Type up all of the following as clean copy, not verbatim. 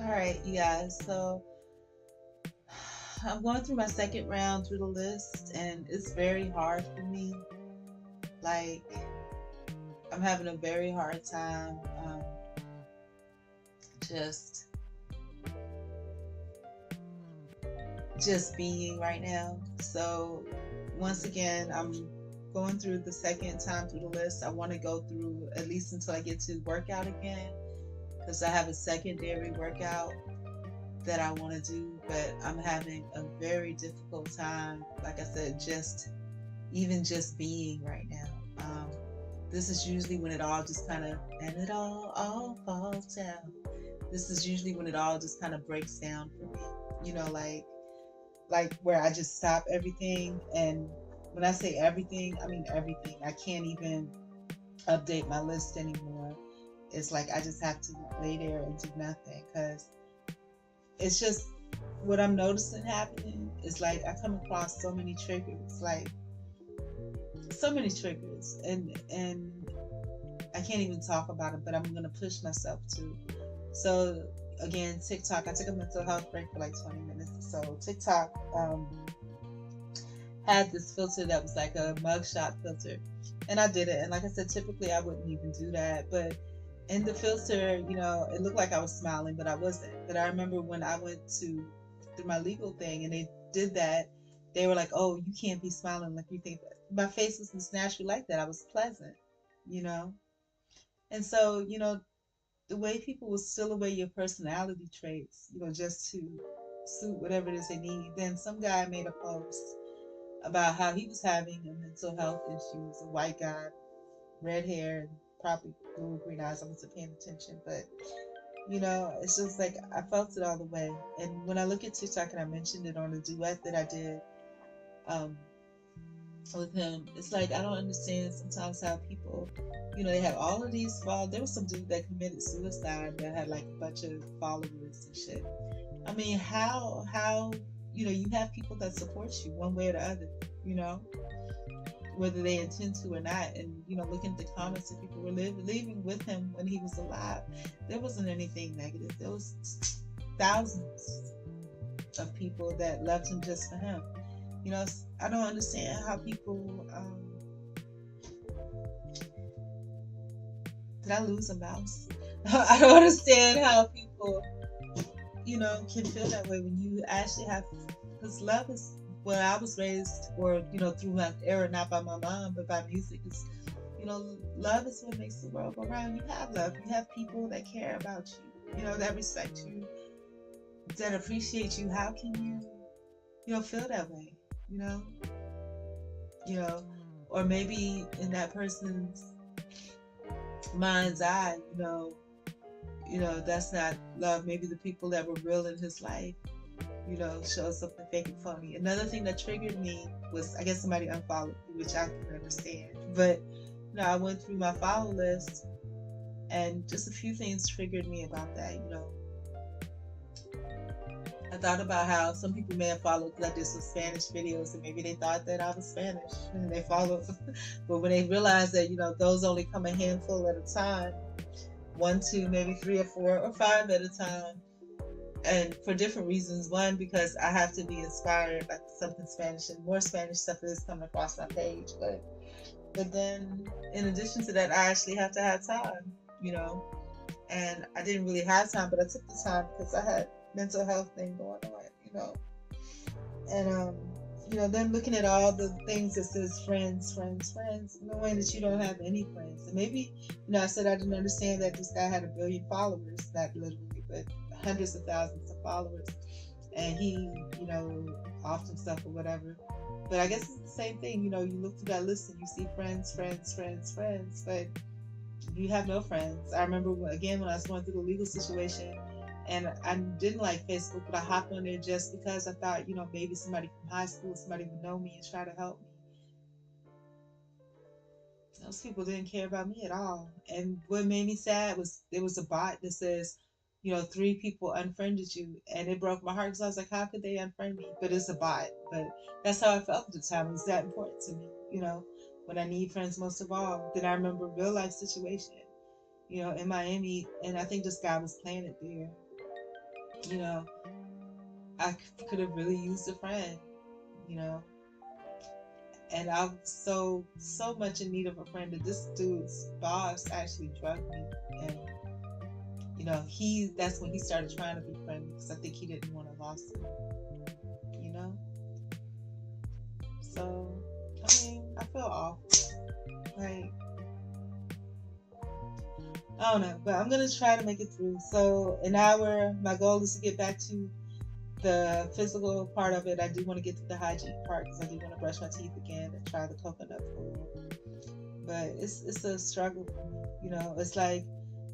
All right, you guys. So I'm going through my second round through the list, and it's very hard for me. Like, I'm having a very hard time just just being right now. So once again, I'm going through the second time through the list. I want to go through at least until I get to workout again, because I have a secondary workout that I want to do, but I'm having a very difficult time. Like I said, just even just being right now. This is usually when it all just kind of and it all falls down. This is usually when it all just kind of breaks down for me. You know, like where I just stop everything, and when I say everything, I mean everything. I can't even update my list anymore. It's like I just have to lay there and do nothing because it's just what I'm noticing happening is like I come across so many triggers, like so many triggers, and I can't even talk about it, but I'm gonna push myself to. So again, TikTok. I took a mental health break for like 20 minutes. So TikTok had this filter that was like a mugshot filter, and I did it. And like I said, typically I wouldn't even do that, but in the filter, it looked like I was smiling, but I wasn't. But I remember when I went to through my legal thing, and they did that, they were like, "Oh, you can't be smiling like you think." My face was just naturally like that. I was pleasant, you know. And so, the way people will steal away your personality traits, just to suit whatever it is they need. Then some guy made a post about how he was having a mental health issues, a white guy, red hair, and probably blue or green eyes. I wasn't paying attention, but it's just like I felt it all the way. And when I look at TikTok, and I mentioned it on a duet that I did um, with him, it's like I don't understand sometimes how people, they have all of these followers. There was some dude that committed suicide that had like a bunch of followers and shit. I mean, how you have people that support you one way or the other, you know, whether they intend to or not. And looking at the comments that people were leaving with him when he was alive, there wasn't anything negative. There was thousands of people that loved him just for him. I don't understand how people. Did I lose a mouse? I don't understand how people, can feel that way when you actually have, because love is what I was raised, or through my era, not by my mom, but by music. Is love is what makes the world go round. You have love. You have people that care about you. That respect you, that appreciate you. How can feel that way? You know, you know, or maybe in that person's mind's eye, that's not love. Maybe the people that were real in his life, show something fake and phony. Another thing that triggered me was, I guess, somebody unfollowed me, which I can understand. But I went through my follow list, and just a few things triggered me about that. I thought about how some people may have followed because I did some Spanish videos, and maybe they thought that I was Spanish and they followed. But when they realized that, those only come a handful at a time, one, two, maybe three or four or five at a time, and for different reasons. One, because I have to be inspired by something Spanish, and more Spanish stuff is coming across my page. But then, in addition to that, I actually have to have time, and I didn't really have time, but I took the time because I had mental health thing going on. And then looking at all the things that says friends, friends, friends, knowing that you don't have any friends. And maybe, I said I didn't understand that this guy had 1 billion followers, not literally, but hundreds of thousands of followers. And he, offed himself or whatever. But I guess it's the same thing. You look through that list and you see friends, friends, friends, friends, but you have no friends. I remember again when I was going through the legal situation, and I didn't like Facebook, but I hopped on there just because I thought, maybe somebody from high school, somebody would know me and try to help me. Those people didn't care about me at all. And what made me sad was there was a bot that says, 3 people unfriended you, and it broke my heart because I was like, how could they unfriend me? But it's a bot. But that's how I felt at the time. It was that important to me, when I need friends most of all. Then I remember a real life situation, in Miami, and I think this guy was playing it there. You know, I could have really used a friend, you know, and I'm so much in need of a friend that this dude's boss actually drugged me, and that's when he started trying to be friendly because I think he didn't want a lawsuit, you know. So I mean, I feel awful, like I don't know, but I'm gonna try to make it through. So an hour. My goal is to get back to the physical part of it. I do want to get to the hygiene part because I do want to brush my teeth again and try the coconut pool. But it's a struggle for me.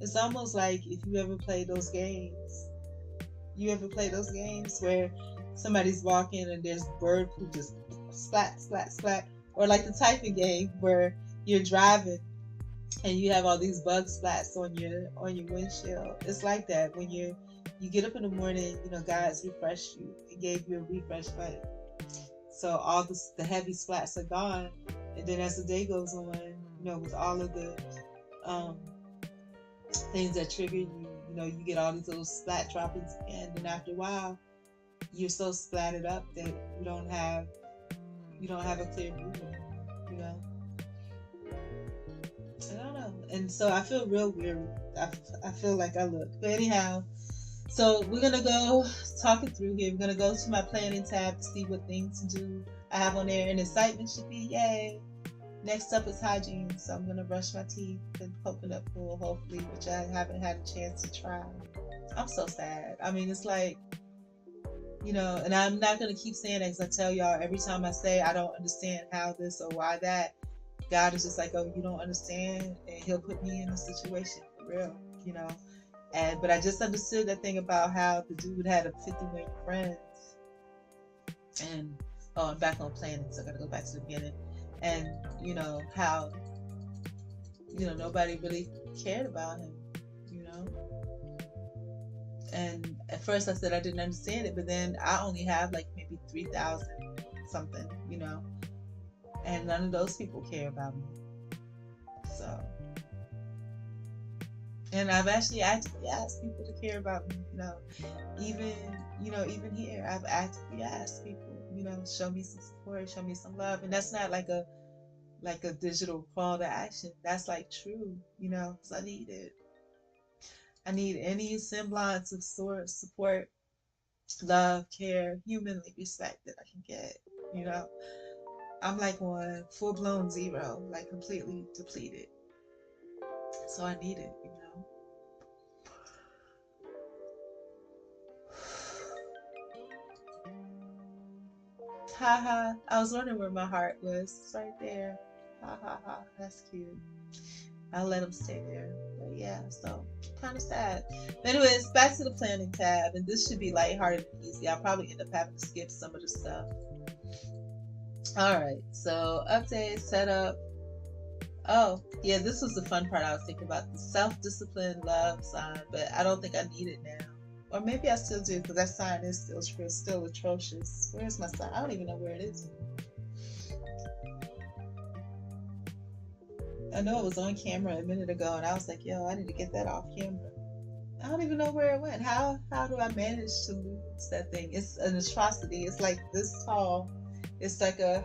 It's almost like if you ever played those games. You ever play those games where somebody's walking and there's bird poop just splat splat splat, or like the typing game where you're driving and you have all these bug splats on your windshield. It's like that when you get up in the morning. God's refreshed you and gave you a refresh button, so all the heavy splats are gone. And then as the day goes on, with all of the um, things that trigger you, you get all these little splat droppings again. And after a while, you're so splattered up that you don't have a clear view anymore. I don't know. And so I feel real weird. I feel like I look. But anyhow, so we're going to go talking through here. We're going to go to my planning tab to see what things to do I have on there. And excitement should be, yay. Next up is hygiene. So I'm going to brush my teeth and coconut pool, hopefully, which I haven't had a chance to try. I'm so sad. I mean, it's like, and I'm not going to keep saying it because I tell y'all every time I say I don't understand how this or why that, God is just like, oh, you don't understand, and He'll put me in a situation for real. But I just understood that thing about how the dude had a 50 million friends, and I'm back on planning, so I got to go back to the beginning, and how nobody really cared about him, you know. And at first I said I didn't understand it, but then I only have like maybe 3,000 something, and none of those people care about me. So, and I've actually actively asked people to care about me, even here, I've actively asked people, show me some support, show me some love. And that's not like a digital call to action. That's like true, because I need it. I need any semblance of support, love, care, humanly respect that I can get, you know. I'm like on full blown zero, like completely depleted. So I need it. Ha ha. I was wondering where my heart was. It's right there. Ha ha ha. That's cute. I'll let him stay there. But yeah, so kind of sad. But anyways, back to the planning tab. And this should be lighthearted and easy. I'll probably end up having to skip some of the stuff. Alright, so update, setup. Oh, yeah, this was the fun part I was thinking about. The self-discipline love sign, but I don't think I need it now. Or maybe I still do, because that sign is still atrocious. Where's my sign? I don't even know where it is. I know it was on camera a minute ago, and I was like, yo, I need to get that off camera. I don't even know where it went. How do I manage to lose that thing? It's an atrocity. It's like this tall. It's like a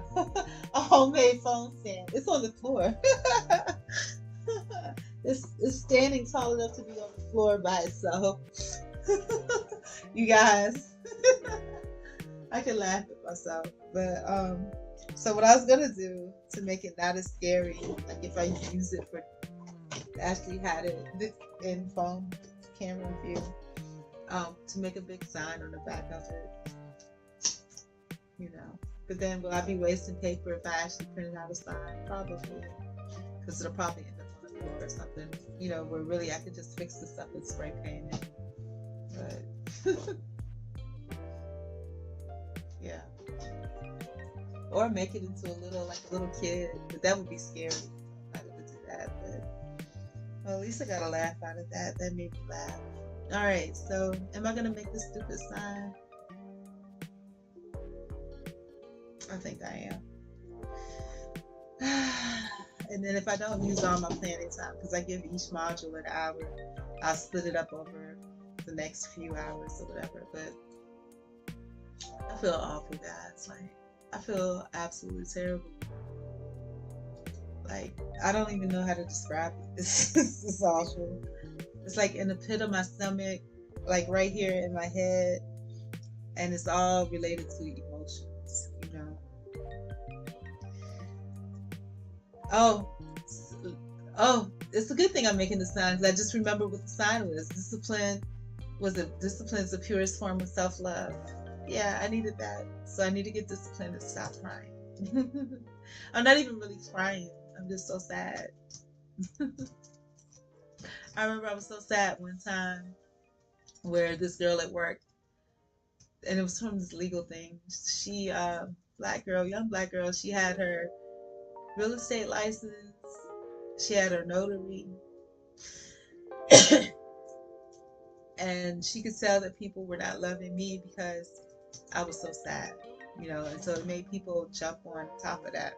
homemade phone stand. It's on the floor. It's standing tall enough to be on the floor by itself. You guys, I can laugh at myself, but so what I was gonna do to make it not as scary, like if I use it for actually had it in phone camera view, to make a big sign on the back of it, But then will I be wasting paper if I actually printed out a sign? Probably, because it'll probably end up on the floor or something, where really I could just fix this up and spray paint it. But yeah, or make it into a little kid, but that would be scary. I'm not gonna do that, but well, at least I got a laugh out of that. That made me laugh. All right, so am I gonna make this stupid sign? I think I am. And then if I don't use all my planning time, because I give each module an hour, I'll split it up over the next few hours or whatever. But I feel awful, guys. Like, I feel absolutely terrible. Like, I don't even know how to describe it. It's awful. It's like in the pit of my stomach, like right here in my head, and it's all related to emotions, you know. Oh, oh, it's a good thing I'm making the sign because I just remember what the sign was. Discipline is the purest form of self love. Yeah, I needed that. So I need to get disciplined and stop crying. I'm not even really crying. I'm just so sad. I remember I was so sad one time where this girl at work, and it was from this legal thing. She, black girl, young black girl, she had her real estate license, she had her notary, and she could tell that people were not loving me because I was so sad, you know, and so it made people jump on top of that.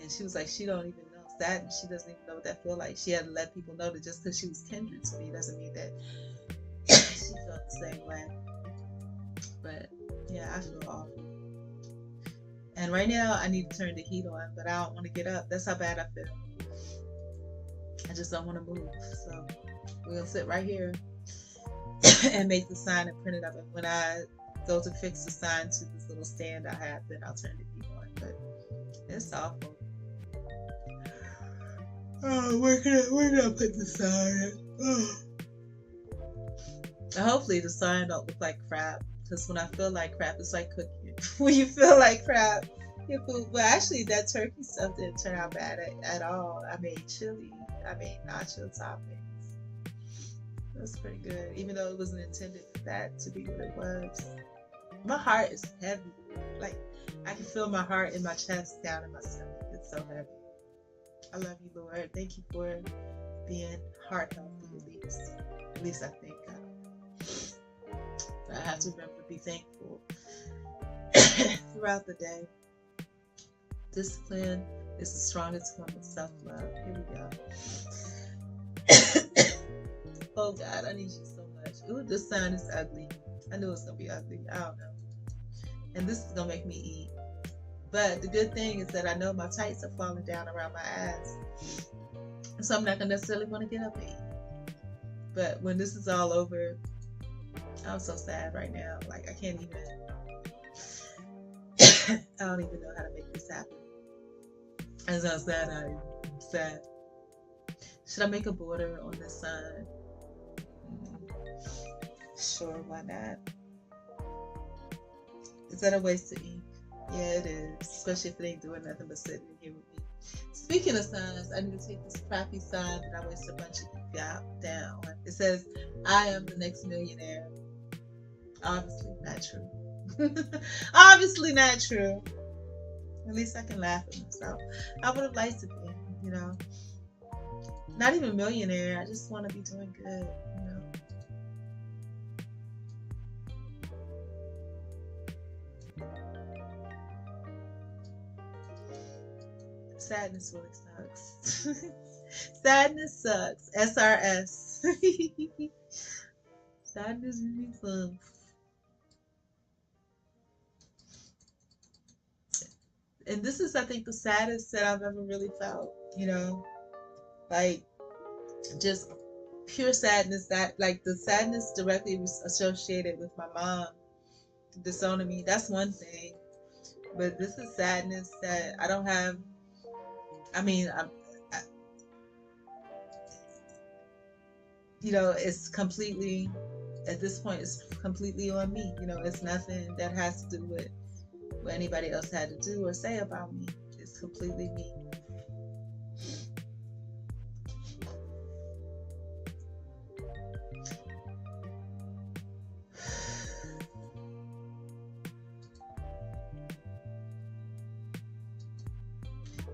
And she was like, she don't even know sadness. She doesn't even know what that feel like. She had to let people know that just because she was kindred to me doesn't mean that she felt the same way. But yeah, I feel awful. And right now, I need to turn the heat on, but I don't want to get up. That's how bad I feel. I just don't want to move. So we're going to sit right here and make the sign and print it up. And when I go to fix the sign to this little stand I have, then I'll turn the heat on. But it's awful. Oh, where can I put the sign? Oh. And hopefully the sign don't look like crap. Because when I feel like crap, it's like cooking. When you feel like crap, your food. Well, actually, that turkey stuff didn't turn out bad at all. I made chili. I made nacho toppings. It was pretty good, even though it wasn't intended for that to be what it was. My heart is heavy. Like, I can feel my heart in my chest, down in my stomach. It's so heavy. I love you, Lord. Thank you for being heart healthy, at least. At least I think. I have to remember to be thankful throughout the day. Discipline is the strongest form of self-love. Here we go. Oh God, I need you so much. Ooh, this sign is ugly. I knew it was gonna be ugly. I don't know. And this is gonna make me eat. But the good thing is that I know my tights are falling down around my ass. So I'm not gonna necessarily want to get up and eat. But when this is all over, I'm so sad right now. Like, I can't even, I don't even know how to make this happen. That's how sad I am. I'm sad. Should I make a border on this sign? Sure, why not? Is that a waste of ink? Yeah, it is. Especially if it ain't doing nothing but sitting in here with me. Speaking of signs, I need to take this crappy sign that I wasted a bunch of ink out down. It says, I am the next millionaire. Obviously not true. Obviously not true. At least I can laugh at myself. I would have liked to be, you know. Not even a millionaire. I just want to be doing good, you know. Sadness really sucks. Sadness sucks. SRS. Sadness really sucks. And this is, I think, the saddest that I've ever really felt, you know, like just pure sadness, that like the sadness directly was associated with my mom disowning me. That's one thing, but this is sadness that I don't have. I mean, I, you know, it's completely, at this point, it's completely on me. You know, it's nothing that has to do with what anybody else had to do or say about me. It's completely me.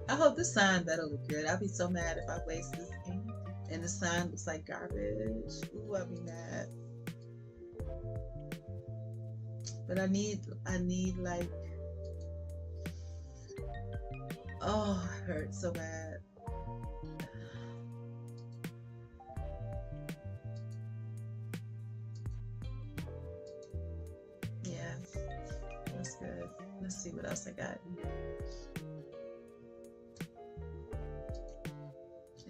I hope this sign better look good. I'll be so mad if I waste this ink and the sign looks like garbage. Ooh, I'll be mad. But I need like, oh, it hurts so bad. good. Let's see what else I got.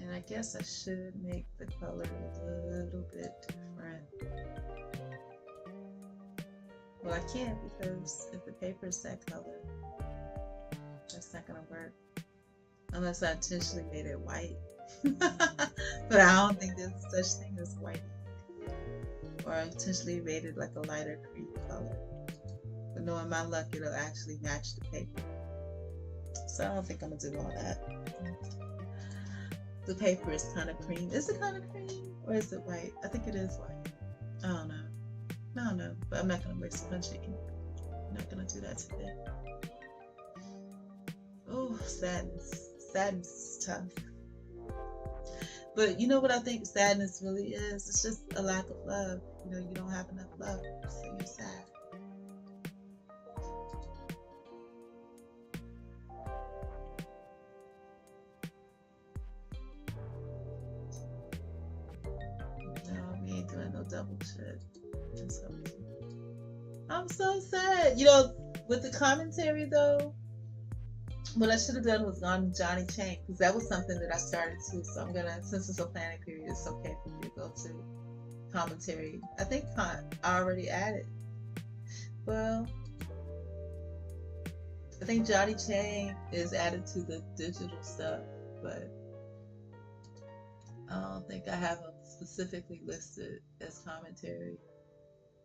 And I guess I should make the color a little bit different. Well, I can't because if the paper is that color, that's not gonna work. Unless I intentionally made it white. But I don't think there's such thing as white. Or I intentionally made it like a lighter cream color. But knowing my luck, it'll actually match the paper. So I don't think I'm gonna do all that. The paper is kind of cream. Is it kind of cream or is it white? I think it is white. I don't know. I don't know. But I'm not gonna waste a bunch of ink. I'm not gonna do that today. Oh, sadness. Sadness is tough. But you know what I think sadness really is? It's just a lack of love. You know, you don't have enough love, so you're sad. No, we ain't doing no double shit. I'm so sad. You know, with the commentary though, what I should have done was gone Johnny Chain because that was something that I started too. So I'm gonna, since it's a planning period, it's okay for me to go to commentary. I think I already added. Well, I think Johnny Chain is added to the digital stuff, but I don't think I have them specifically listed as commentary.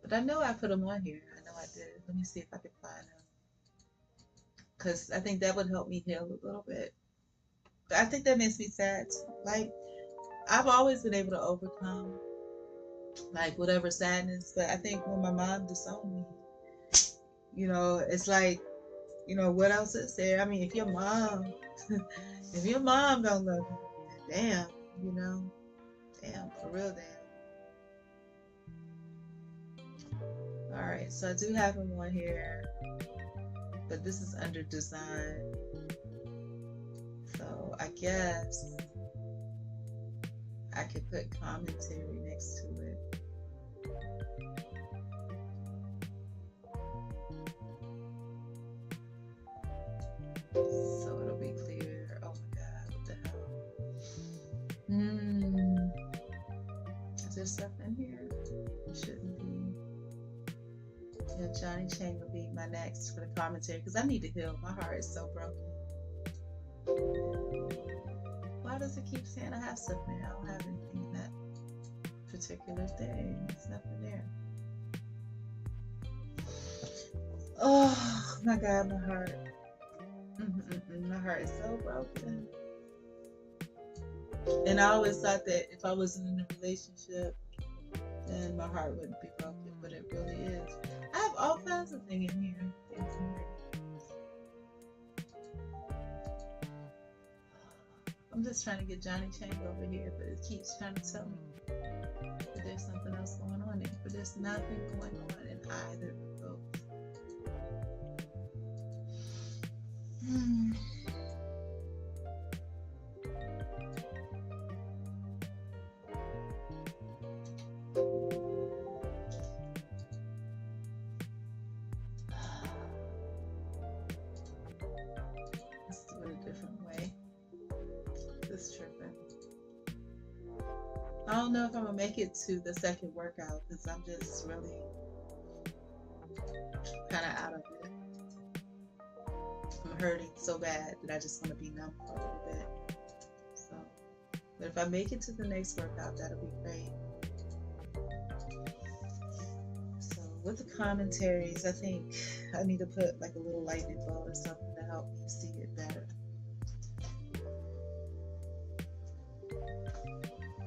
But I know I put them on here. I know I did. Let me see if I can find them. Because I think that would help me heal a little bit. But I think that makes me sad too. Like, I've always been able to overcome, like, whatever sadness. But I think when my mom disowned me, you know, it's like, you know, what else is there? I mean, if your mom, if your mom don't love you, damn, you know, damn, for real, damn. All right, so I do have them on here, but this is under design. So I guess I could put commentary next to it. So it'll be clear. Oh my God, what the hell? Is there stuff in here? Shouldn't be. Yeah, Johnny Chain will be my next for the commentary because I need to heal. My heart is so broken. Why does it keep saying I have stuff there? I don't have anything in that particular thing. There's nothing there. Oh my God, my heart. My heart is so broken. And I always thought that if I wasn't in a relationship, then my heart wouldn't be broken, but it really is. I have all kinds of things in here. I'm just trying to get Johnny Chain over here, but it keeps trying to tell me that there's something else going on there. But there's nothing going on in either of those. Let's do it a different way. This tripping. I don't know if I'm gonna make it to the second workout because I'm just really kind of out of it. I'm hurting so bad that I just want to be numb for a little bit. So, but if I make it to the next workout, that'll be great. So with the commentaries, I think I need to put like a little lightning bolt or something to help me see it better.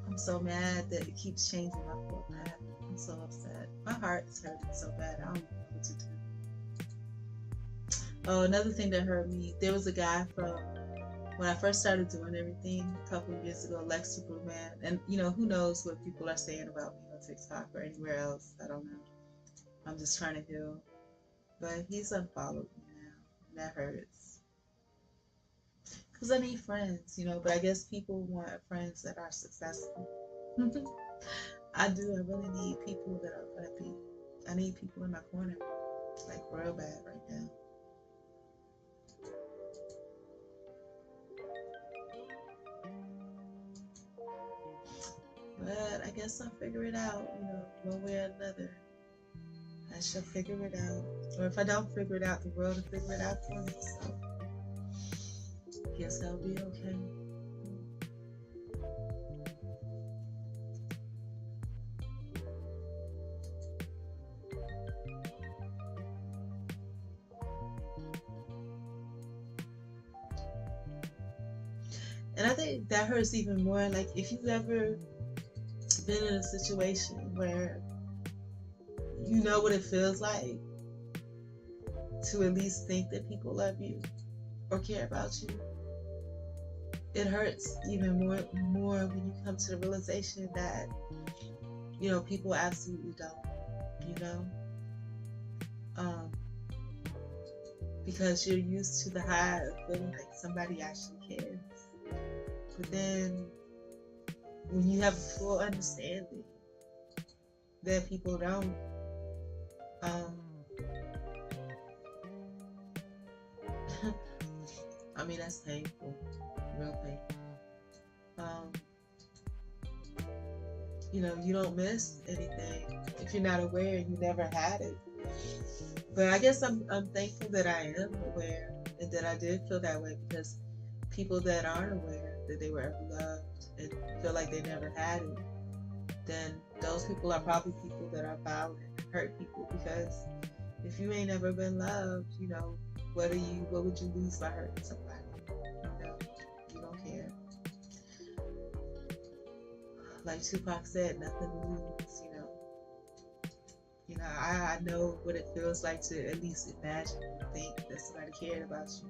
I'm so mad that it keeps changing my format. I'm so upset. My heart is hurting so bad. I don't know what to do. Oh, another thing that hurt me, there was a guy from when I first started doing everything a couple of years ago, Lex Superman. And, you know, who knows what people are saying about me on TikTok or anywhere else. I don't know. I'm just trying to heal. But he's unfollowed me now. And that hurts. Because I need friends, you know, but I guess people want friends that are successful. I do. I really need people that are happy. I need people in my corner. like real bad right now. But I guess I'll figure it out, one way or another. I shall figure it out. Or if I don't figure it out, the world will figure it out for me. So guess I'll be okay. And I think that hurts even more. Like if you've ever been in a situation where you know what it feels like to at least think that people love you or care about you, it hurts even more when you come to the realization that people absolutely don't, because you're used to the high of feeling like somebody actually cares. But then when you have a full understanding that people don't, I mean, that's painful, real painful. You don't miss anything if you're not aware and you never had it. But I guess I'm thankful that I am aware and that I did feel that way, because people that aren't aware that they were ever loved and feel like they never had it, then those people are probably people that are violent and hurt people, because if you ain't ever been loved, what would you lose by hurting somebody? You don't care. Like Tupac said, nothing to lose, I know what it feels like to at least imagine and think that somebody cared about you,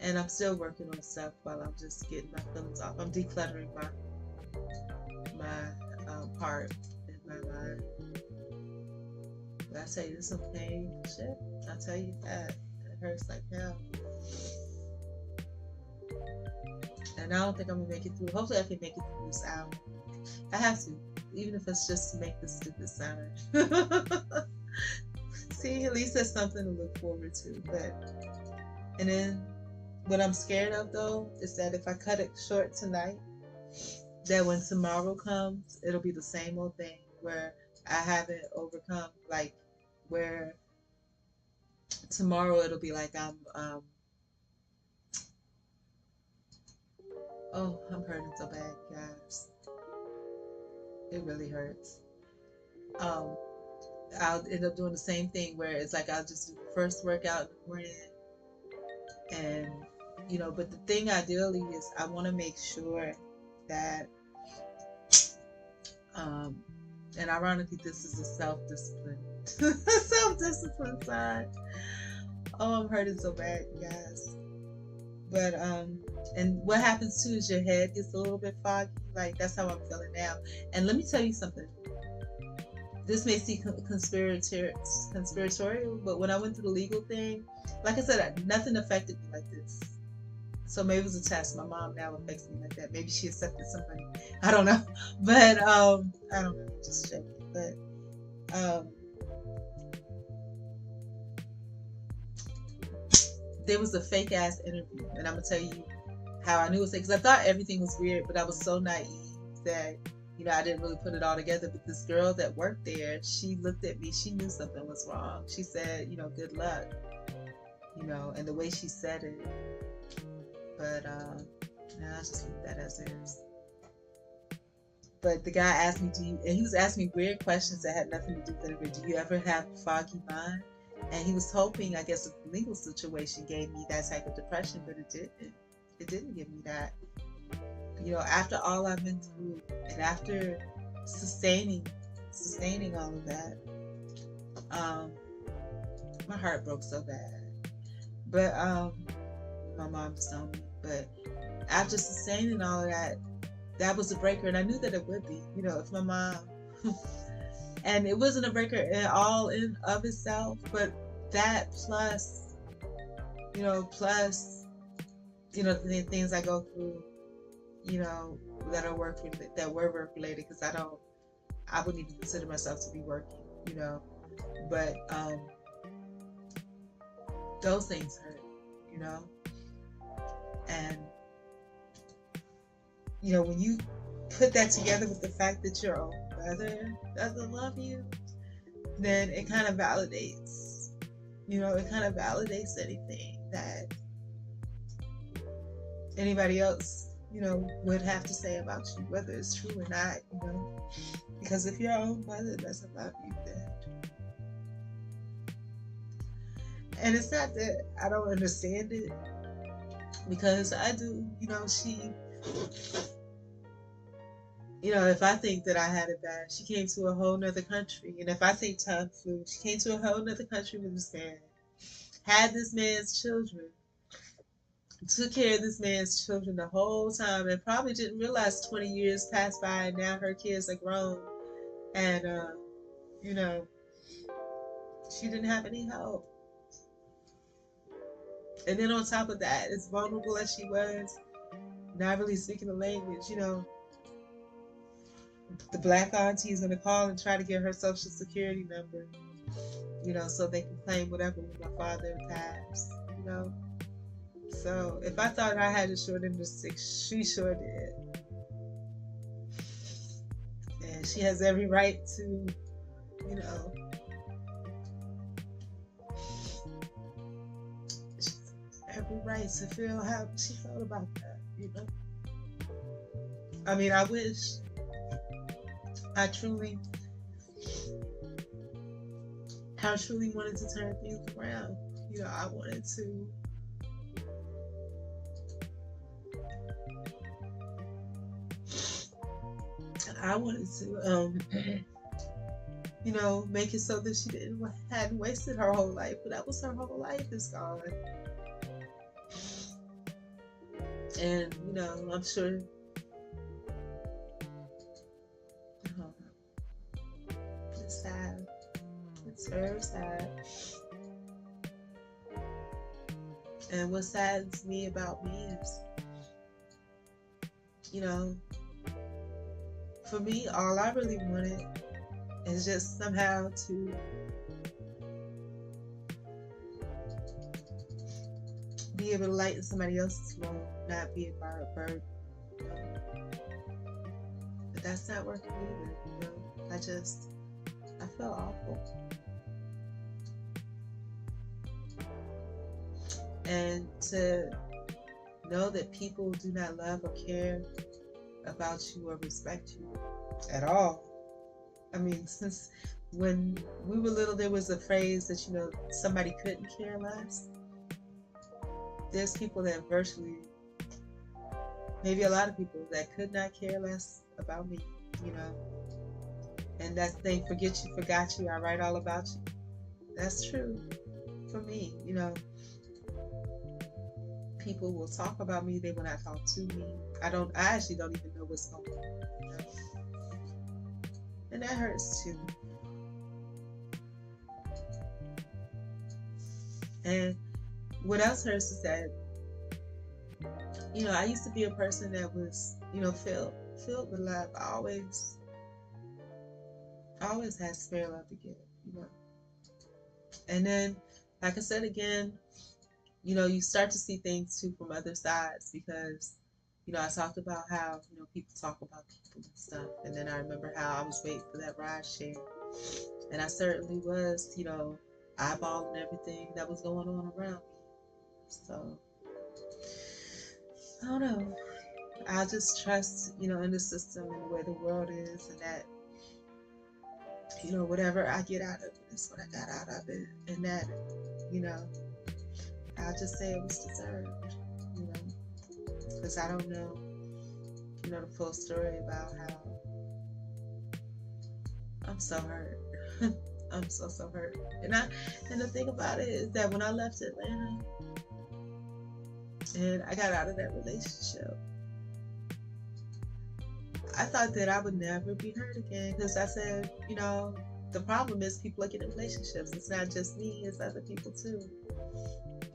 And I'm still working on stuff while I'm just getting my feelings off. I'm decluttering my heart and my mind. But I tell you, this is some painful shit. I'll tell you that. It hurts like hell. And I don't think I'm gonna make it through. Hopefully I can make it through this hour. I have to, even if it's just to make this stupid sound. See, at least there's something to look forward to. And then what I'm scared of though is that if I cut it short tonight, that when tomorrow comes, it'll be the same old thing where I haven't overcome, like where tomorrow it'll be like I'm hurting so bad, guys. It really hurts. I'll end up doing the same thing where it's like I'll just do the first workout in the morning, and but the thing ideally is I want to make sure that and ironically this is a self-discipline self-discipline side. I'm hurting so bad, you guys. But and what happens too is your head gets a little bit foggy. Like that's how I'm feeling now. And let me tell you something. This may seem conspiratorial, but when I went through the legal thing, like I said, nothing affected me like this. So maybe it was a test. My mom now affects me like that. Maybe she accepted somebody. I don't know. But I don't know. Just joking. But there was a fake ass interview, and I'm gonna tell you how I knew it was fake, because I thought everything was weird, but I was so naive that I didn't really put it all together. But this girl that worked there, she looked at me. She knew something was wrong. She said, good luck, and the way she said it. But I'll just leave that as is. But the guy asked me, and he was asking me weird questions that had nothing to do with it. Do you ever have a foggy mind? And he was hoping, I guess, the legal situation gave me that type of depression, but it didn't. It didn't give me that. After all I've been through, and after sustaining all of that, my heart broke so bad. But my mom disowned me. But after sustaining all of that, that was a breaker, and I knew that it would be. If my mom, and it wasn't a breaker at all in of itself, but that plus the things I go through, that were work related, because I don't I wouldn't even consider myself to be working, you know. But those things hurt, you know. And you know, when you put that together with the fact that your own brother doesn't love you, then it kind of validates, you know, it kind of validates anything that anybody else, you know, would have to say about you, whether it's true or not, you know. Because if your own mother doesn't love you, then. And it's not that I don't understand it, because I do, you know, you know, if I think that I had it bad, she came to a whole nother country. And if I think time flew, she came to a whole nother country with this man, had this man's children, took care of this man's children the whole time, and probably didn't realize 20 years passed by and now her kids are grown. And, you know, she didn't have any help. And then on top of that, as vulnerable as she was, not really speaking the language, you know, the black auntie is going to call and try to get her social security number, you know, so they can claim whatever when my father passed, you know. So if I thought I had a short end of stick, she sure did. And she has every right to, you know, every right to feel how she felt about that, you know. I mean, I wish I truly wanted to turn things around. You know, I wanted to you know, make it so that she hadn't wasted her whole life, but that was her whole life is gone. And, you know, I'm sure it's sad. It's very sad. And what saddens me about me is, you know, for me, all I really wanted is just somehow to be able to lighten somebody else's load, not be a burden. You know? But that's not working either, you know. I felt awful. And to know that people do not love or care about you or respect you at all. I mean, since when we were little, there was a phrase that, you know, somebody couldn't care less. There's people that virtually, maybe a lot of people that could not care less about me, you know. And that thing, forget you, forgot you, I write all about you. That's true for me, you know. People will talk about me, they will not talk to me. I actually don't even know what's going on, you know? And that hurts too. And what else hurts is that, you know, I used to be a person that was, you know, filled with love. I always had spare love to give, you know. And then, like I said again, you know, you start to see things too from other sides, because, you know, I talked about how, you know, people talk about people and stuff. And then I remember how I was waiting for that ride share. And I certainly was, you know, eyeballing everything that was going on around me. So, I don't know. I just trust, you know, in the system and the way the world is, and that, you know, whatever I get out of it is what I got out of it. And that, you know, I'll just say it was deserved, you know, because I don't know, you know, the full story about how I'm so hurt. I'm so hurt. And the thing about it is that when I left Atlanta and I got out of that relationship, I thought that I would never be hurt again, because I said, you know, the problem is people are getting relationships. It's not just me, it's other people too.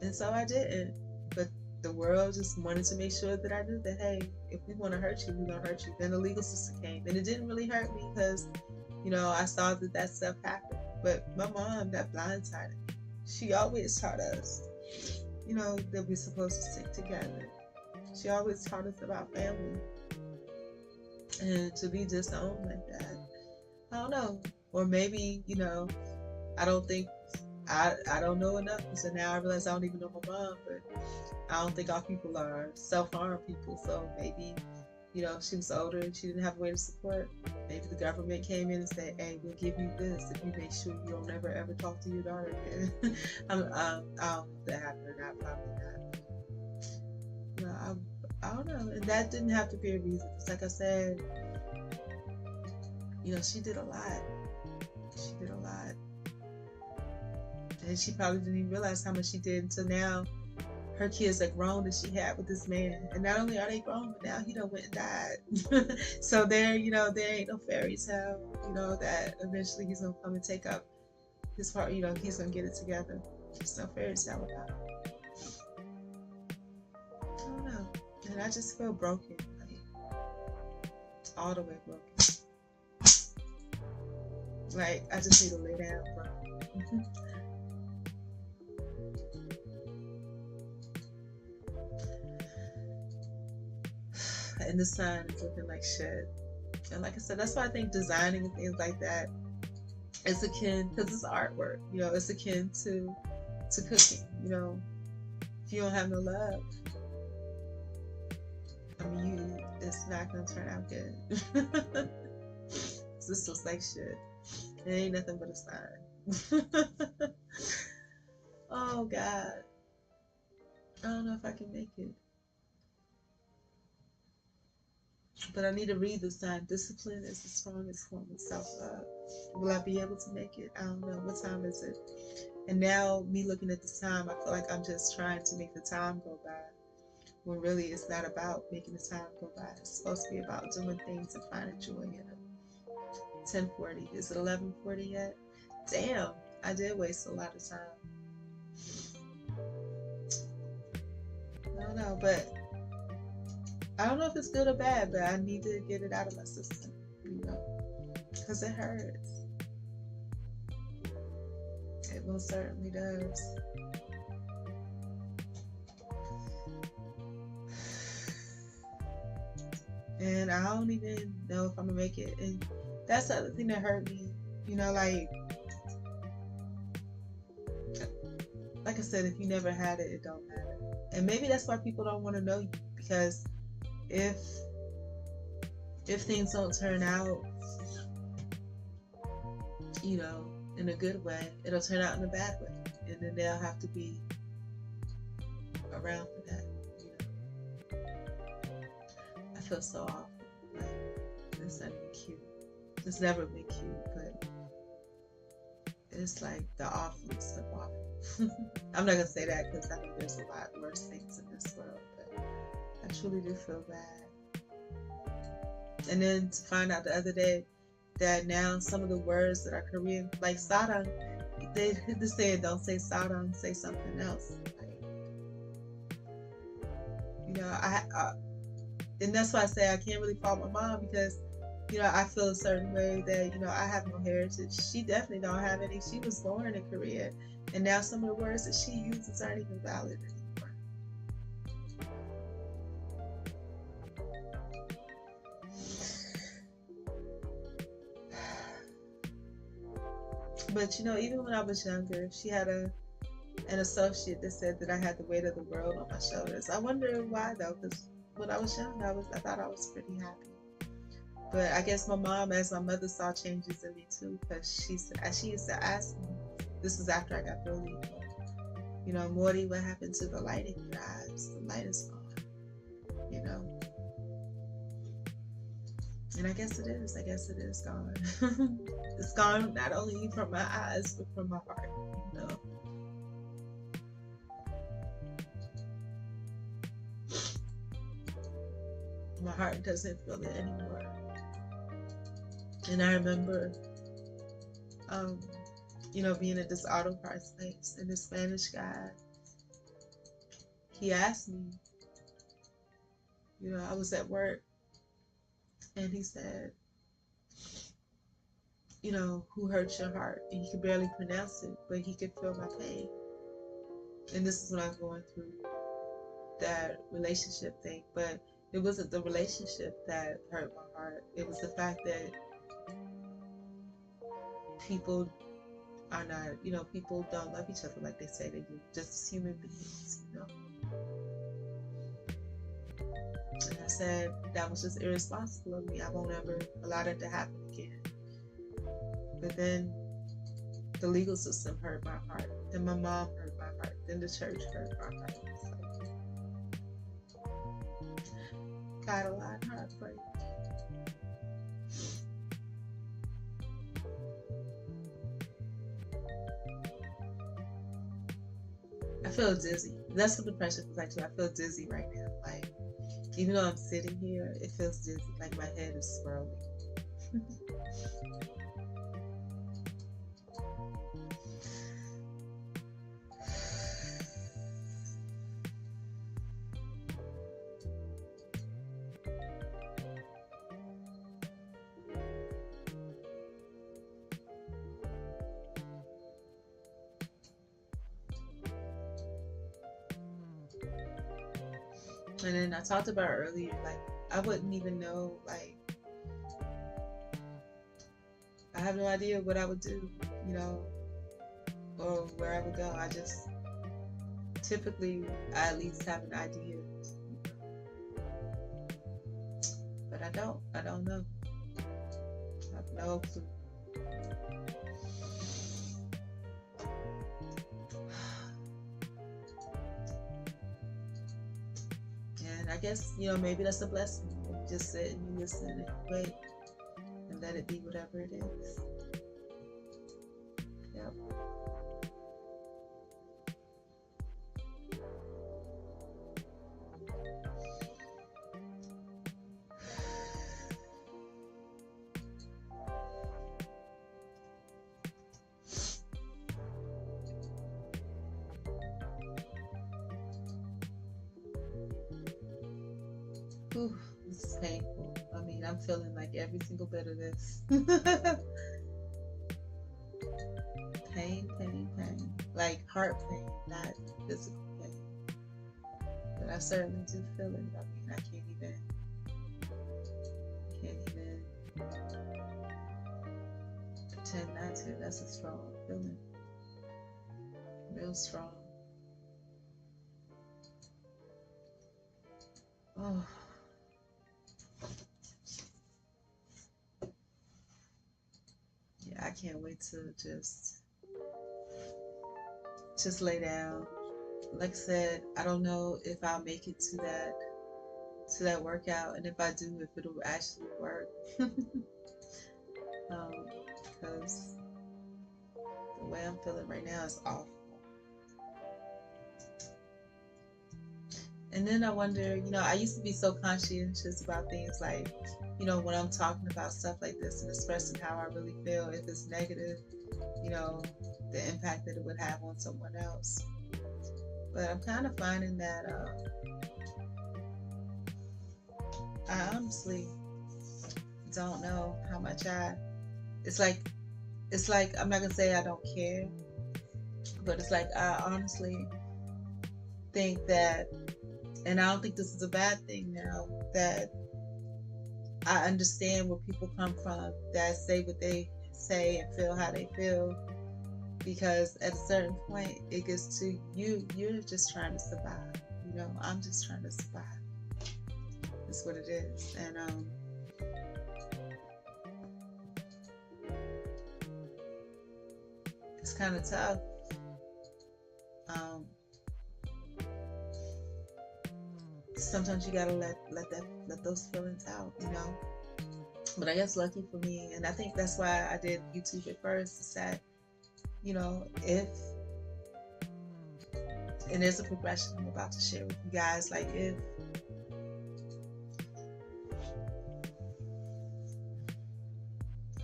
And so I didn't. But the world just wanted to make sure that I knew that, hey, if we want to hurt you, we're going to hurt you. Then the legal system came. And it didn't really hurt me, because I saw that stuff happen. But my mom, that blindsided me. She always taught us, that we're supposed to stick together. She always taught us about family. And to be disowned like that, I don't know. Or maybe, I don't think I don't know enough. So now I realize I don't even know my mom, but I don't think all people are self-harm people. So maybe, she was older and she didn't have a way to support. Maybe the government came in and said, "Hey, we'll give you this if you make sure you don't ever ever talk to your daughter again." I don't know if that happened or not. Probably not. I don't know, and that didn't have to be a reason. It's like I said, she did a lot. She did a lot, and she probably didn't even realize how much she did until now. Her kids are grown that she had with this man, and not only are they grown, but now he done went and died. So there ain't no fairy tale, that eventually he's gonna come and take up his part. He's gonna get it together. There's no fairy tale about it. I don't know, and I just feel broken, like all the way broken. Like I just need to lay down, bro. And the sign is looking like shit. And like I said, that's why I think designing and things like that is akin, because it's artwork. It's akin to cooking. If you don't have no love, I mean, it's not gonna turn out good. This looks like shit. It ain't nothing but a sign. Oh God, I don't know if I can make it. But I need to read the sign. Discipline is the strongest form of self-love. Will I be able to make it? I don't know. What time is it? And now, me looking at the time, I feel like I'm just trying to make the time go by. When really it's not about making the time go by. It's supposed to be about doing things and finding joy in them. 10:40. Is it 11:40 yet? Damn, I did waste a lot of time. I don't know, but I don't know if it's good or bad, but I need to get it out of my system, because it hurts. It most certainly does. And I don't even know if I'm gonna make it. And that's the other thing that hurt me, like I said, if you never had it, it don't matter. And maybe that's why people don't want to know you, because if things don't turn out, in a good way, it'll turn out in a bad way, and then they'll have to be around for that. I feel so awful. Like, it's not even cute. It's never been cute, but it's like the awfulest of awful. I'm not gonna say that because I know there's a lot worse things in this world, but I truly do feel bad. And then to find out the other day that now some of the words that are Korean, like sarang, they said don't say sarang, say something else. And that's why I say I can't really fault my mom, because I feel a certain way that I have no heritage. She definitely don't have any. She was born in Korea, and now some of the words that she uses aren't even valid anymore. But even when I was younger, she had an associate that said that I had the weight of the world on my shoulders. I wonder why though, because when I was young, I thought I was pretty happy. But I guess my mom, as my mother, saw changes in me too, because she used to ask me. This was after I got bullied. Morty, what happened to the light in your eyes? The light is gone. And I guess it is. I guess it is gone. It's gone not only from my eyes, but from my heart. My heart doesn't feel it anymore. And I remember, being at this auto parts place, and this Spanish guy, he asked me, I was at work, and he said, who hurt your heart, and he could barely pronounce it, but he could feel my pain. And this is when I was going through that relationship thing, but it wasn't the relationship that hurt my heart. It was the fact that people are not, people don't love each other like they say they do, just human beings. And I said, that was just irresponsible of me. I won't ever allow that to happen again. But then the legal system hurt my heart. Then my mom hurt my heart. Then the church hurt my heart. So, got a lot of heartbreak. I feel dizzy. That's what depression feels like too. I feel dizzy right now. Like, even though I'm sitting here, it feels dizzy. Like my head is swirling. And then I talked about earlier, like, I wouldn't even know, like, I have no idea what I would do, or where I would go. I just, typically, I at least have an idea. But I don't know. I have no clue. I guess, maybe that's a blessing. Just sit and listen and wait and let it be whatever it is. Yep. Ooh, this is painful. I mean, I'm feeling like every single bit of this. Pain. Like heart pain, not physical pain. But I certainly do feel it. I mean, I can't even pretend not to. That's a strong feeling. Real strong. Oh. I can't wait to just lay down. Like I said, I don't know if I'll make it to that workout, and if I do, if it'll actually work. Because the way I'm feeling right now is awful. And then I wonder, I used to be so conscientious about things like, when I'm talking about stuff like this and expressing how I really feel, if it's negative, the impact that it would have on someone else. But I'm kind of finding that I honestly don't know how much it's like I'm not gonna say I don't care, but it's like I honestly think that, and I don't think this is a bad thing now, that I understand where people come from that say what they say and feel how they feel, because at a certain point it gets to you're just trying to survive. I'm just trying to survive. That's what it is. And it's kind of tough. Sometimes you gotta let those feelings out, But I guess lucky for me, and I think that's why I did YouTube at first, is that, if, and there's a progression I'm about to share with you guys, like if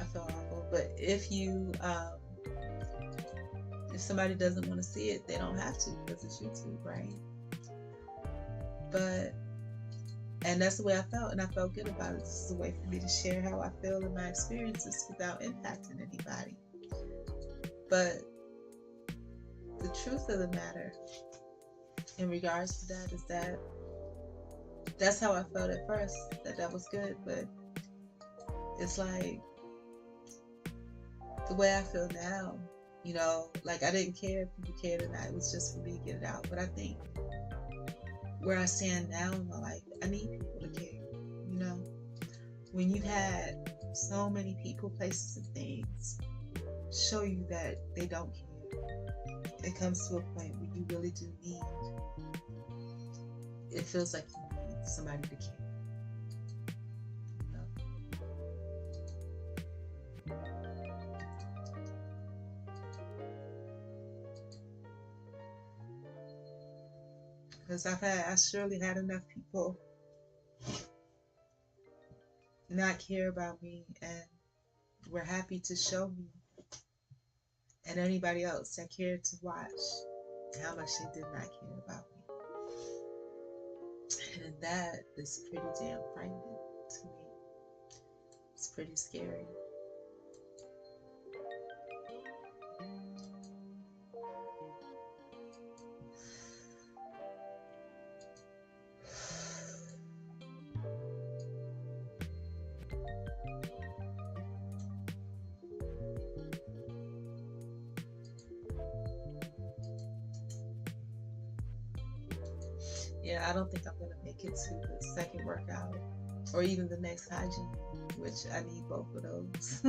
I feel awful, but if somebody doesn't want to see it, they don't have to, because it's YouTube, right? But And that's the way I felt, and I felt good about it. This is a way for me to share how I feel in my experiences without impacting anybody. But the truth of the matter in regards to that is that that's how I felt at first, that was good. But it's like the way I feel now, like I didn't care if people cared or not. It was just for me to get it out. But I think where I stand now in my life, I need people to care. When you've had so many people, places, and things show you that they don't care, it comes to a point where you really do need, it feels like you need somebody to care. Because I surely had enough people not care about me and were happy to show me, and anybody else that cared to watch how much they did not care about me. And that is pretty damn frightening to me. It's pretty scary. Yeah, I don't think I'm gonna make it to the second workout or even the next hygiene, which I need both of those.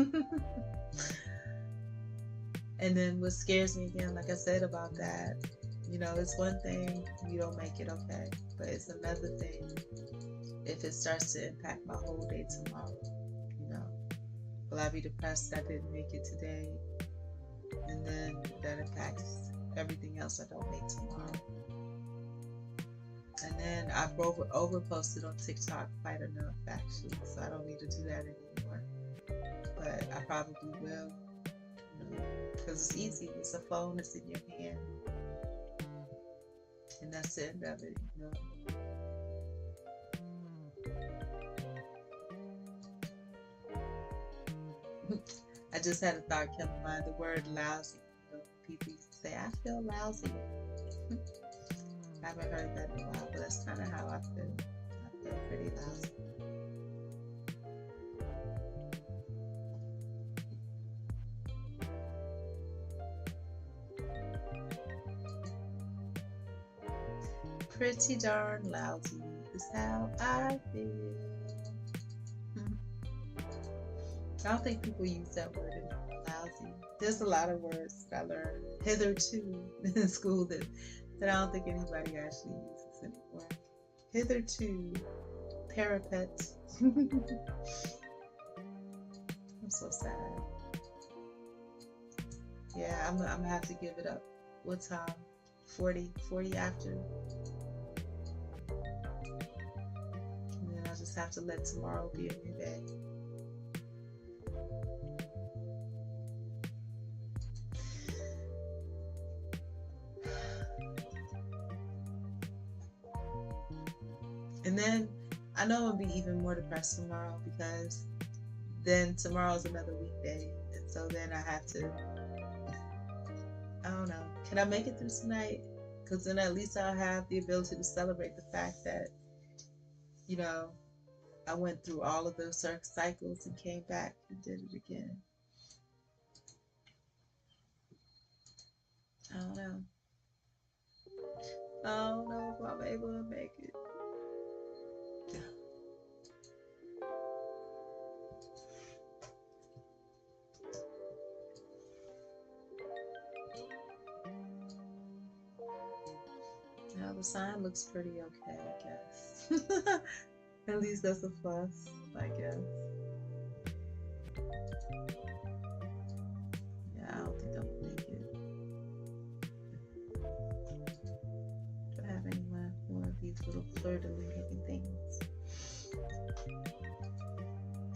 And then what scares me again, like I said about that, it's one thing you don't make it, okay, but it's another thing if it starts to impact my whole day tomorrow. Will I be depressed that I didn't make it today, and then that impacts everything else I don't make tomorrow? And then I've over posted on TikTok quite enough, actually, so I don't need to do that anymore. But I probably will, because it's easy. It's a phone, it's in your hand, and that's the end of it, I just had a thought come to mind, the word lousy. People used to say, I feel lousy. I haven't heard that in a while, but that's kind of how I feel. I feel pretty lousy. Pretty darn lousy is how I feel. I don't think people use that word anymore, lousy. There's a lot of words that I learned hitherto in school that I don't think anybody actually uses anymore. Hitherto, parapet. I'm so sad. Yeah, I'm gonna have to give it up. What time? 40 after. And then I'll just have to let tomorrow be a new day. And then I know I'll be even more depressed tomorrow, because then tomorrow's another weekday. And so then I have to, I don't know, can I make it through tonight? Because then at least I'll have the ability to celebrate the fact that, I went through all of those cycles and came back and did it again. I don't know. I don't know if I'm able to make it. Now the sign looks pretty okay, I guess. At least that's a plus, I guess. Yeah, I don't think I'm gonna make it. Do I have any more of these little fleur-de-lis looking things?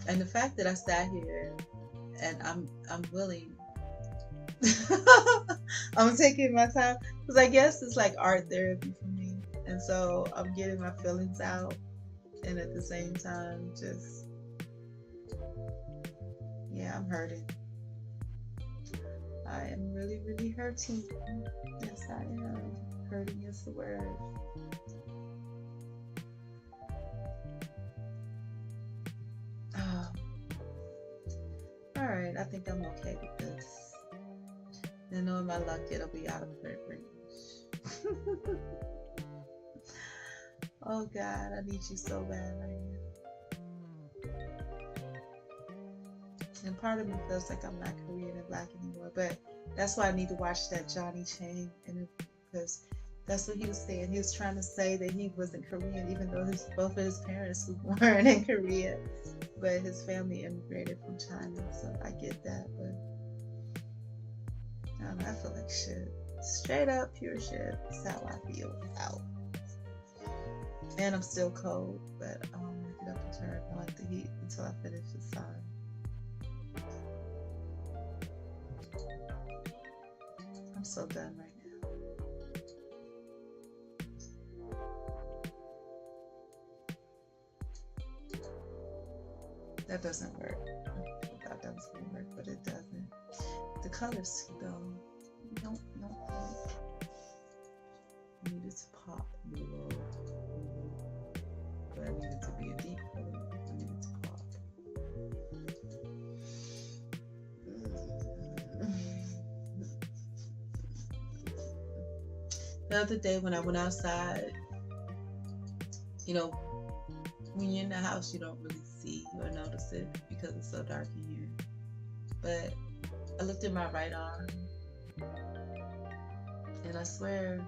And the fact that I sat here and I'm willing. I'm taking my time, because I guess it's like art therapy for me, and so I'm getting my feelings out, and at the same time, just, yeah, I'm hurting. I am really, really hurting. Yes, I am. Hurting is the word. Oh, all right, I think I'm okay with this. And knowing my luck, it'll be out of third range. Oh God, I need you so bad right now. And part of me feels like I'm not Korean and black anymore, but that's why I need to watch that Johnny Chang interview, because that's what he was saying. He was trying to say that he wasn't Korean, even though both of his parents were born in Korea, but his family immigrated from China. So I get that, but I don't know, I feel like shit. Straight up pure shit. That's how I feel. Out. And I'm still cold, but I don't want to get up and turn on the heat until I finish the sign. I'm so done right now. That doesn't work. I thought that was going to work, but it doesn't. The color's too dull. Nope. I need it to pop more. But I need it to be a deep color. I need it to pop. The other day when I went outside, you know, when you're in the house, you don't really see or notice it because it's so dark in here. But I looked at my right arm, and I swear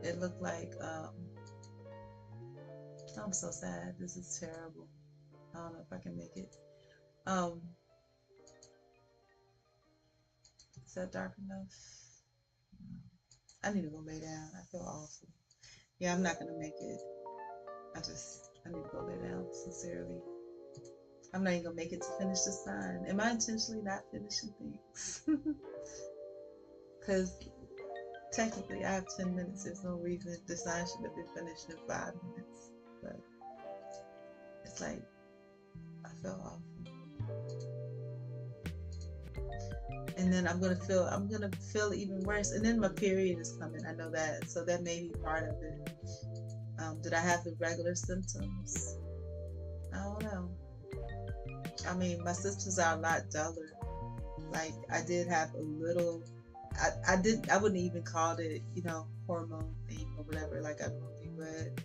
it looked like, I'm so sad. This is terrible. I don't know if I can make it. Is that dark enough? I need to go lay down. I feel awful. Yeah, I'm not gonna make it. I need to go lay down, sincerely. I'm not even gonna make it to finish the sign. Am I intentionally not finishing things? Because technically I have 10 minutes. There's no reason the sign should have been finished in 5 minutes. But it's like, I feel awful. And then I'm gonna feel even worse. And then my period is coming. I know that. So that may be part of it. Did I have the regular symptoms? I don't know. I mean, my symptoms are a lot duller. Like, I did have a little, I wouldn't even call it, hormone thing or whatever, like I normally would,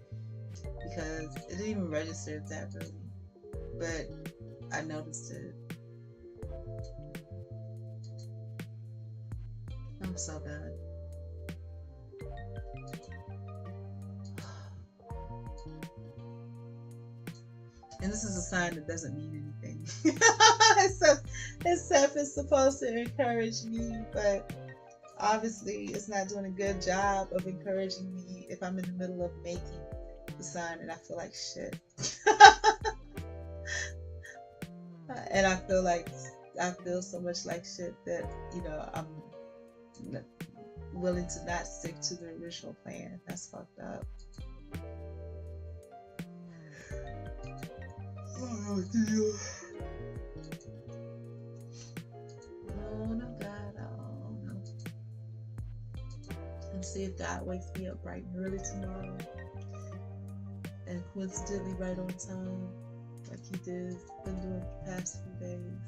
because it didn't even register that really. But I noticed it. I'm so done. And this is a sign that doesn't mean anything. Except it's supposed to encourage me, but obviously it's not doing a good job of encouraging me if I'm in the middle of making the sign and I feel like shit. And I feel so much like shit that, I'm willing to not stick to the original plan. That's fucked up. Oh, dear. Oh, no, God. Oh, no. And see if God wakes me up bright and early tomorrow. And coincidentally right on time, like he did, been doing the past few days.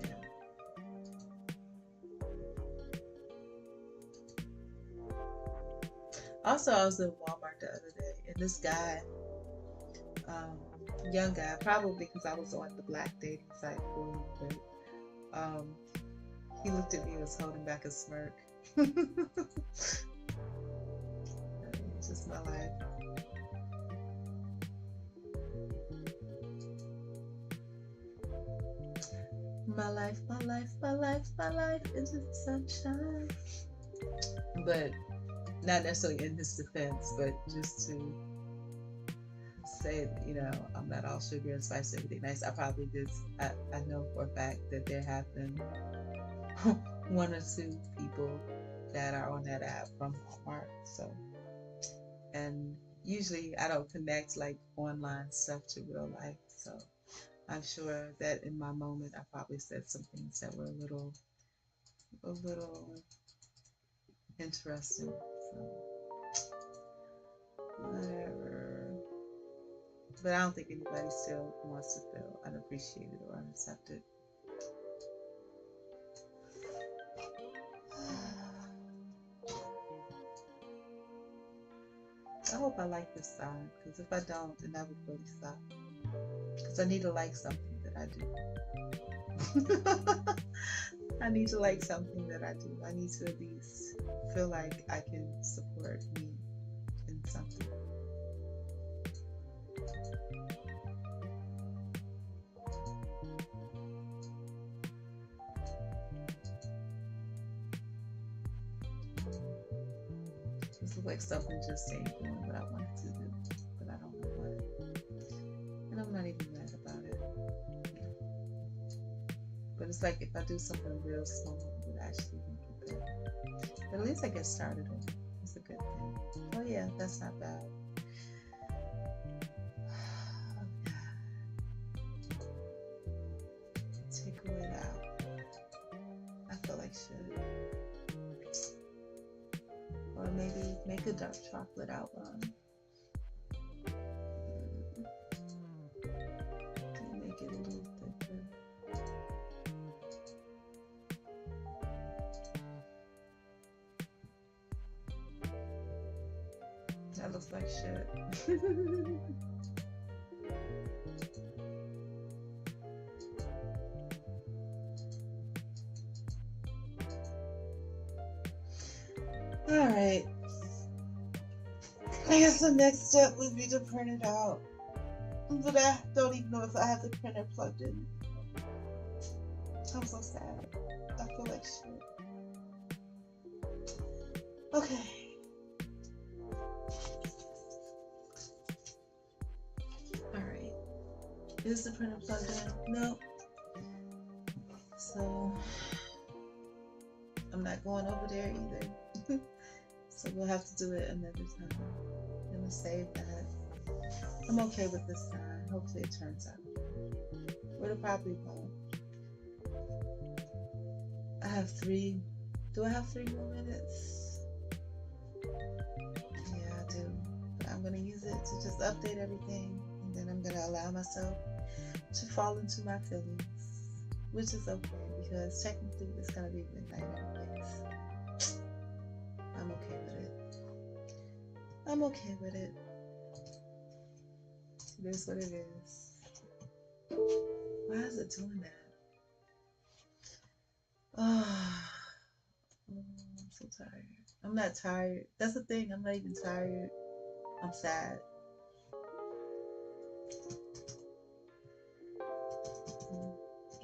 Yeah. Also, I was in Walmart the other day, and this guy, young guy, probably because I was on the black dating site for him, but he looked at me and was holding back a smirk. It's just my life. My life, my life, my life, my life is just sunshine. But not necessarily in his defense, but just to say, I'm not all sugar and spice, everything nice. I probably I know for a fact that there have been one or two people that are on that app from Walmart. So And usually I don't connect like online stuff to real life. So I'm sure that in my moment I probably said some things that were a little interesting. So whatever. But I don't think anybody still wants to feel unappreciated or unaccepted. I hope I like this song, because if I don't, then that would really suck. Because I need to like something that I do. I need to like something that I do. I need to at least feel like I can support me in something. This looks like something just ain't doing what I wanted to do, but I don't know what. And I'm not even mad about it. But it's like if I do something real small, it would actually make it better. But at least I get started on it. It's a good thing. Oh yeah, that's not bad. Take away out. I feel like should. Or maybe make a dark chocolate outline. Make it a little thicker. That looks like shit. Alright. I guess the next step would be to print it out. But I don't even know if I have the printer plugged in. I'm so sad. I feel like shit. Okay. Alright. Is the printer plugged in? No. So I'm not going over there either. So we'll have to do it another time. I'm gonna save that. I'm okay with this time. Hopefully it turns out. It'll probably won't. I have 3. Do I have 3 more minutes? Yeah, I do. But I'm gonna use it to just update everything, and then I'm gonna allow myself to fall into my feelings, which is okay because technically it's gonna be midnight anyways. I'm okay with it. I'm okay with it. It is what it is. Why is it doing that? Oh, I'm so tired. I'm not tired. That's the thing. I'm not even tired. I'm sad.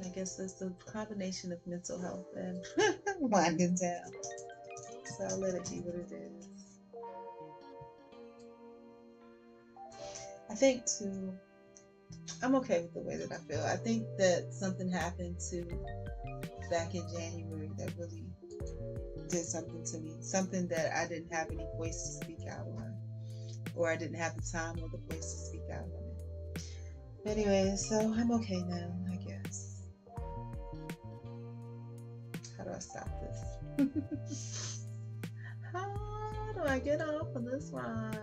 I guess it's the combination of mental health and winding down. So I'll let it be what it is. I think too, I'm okay with the way that I feel. I think that something happened to back in January that really did something to me. Something that I didn't have any voice to speak out on, or I didn't have the time or the voice to speak out on it. But anyway, so I'm okay now, I guess. How do I stop this? How do I get off of this ride?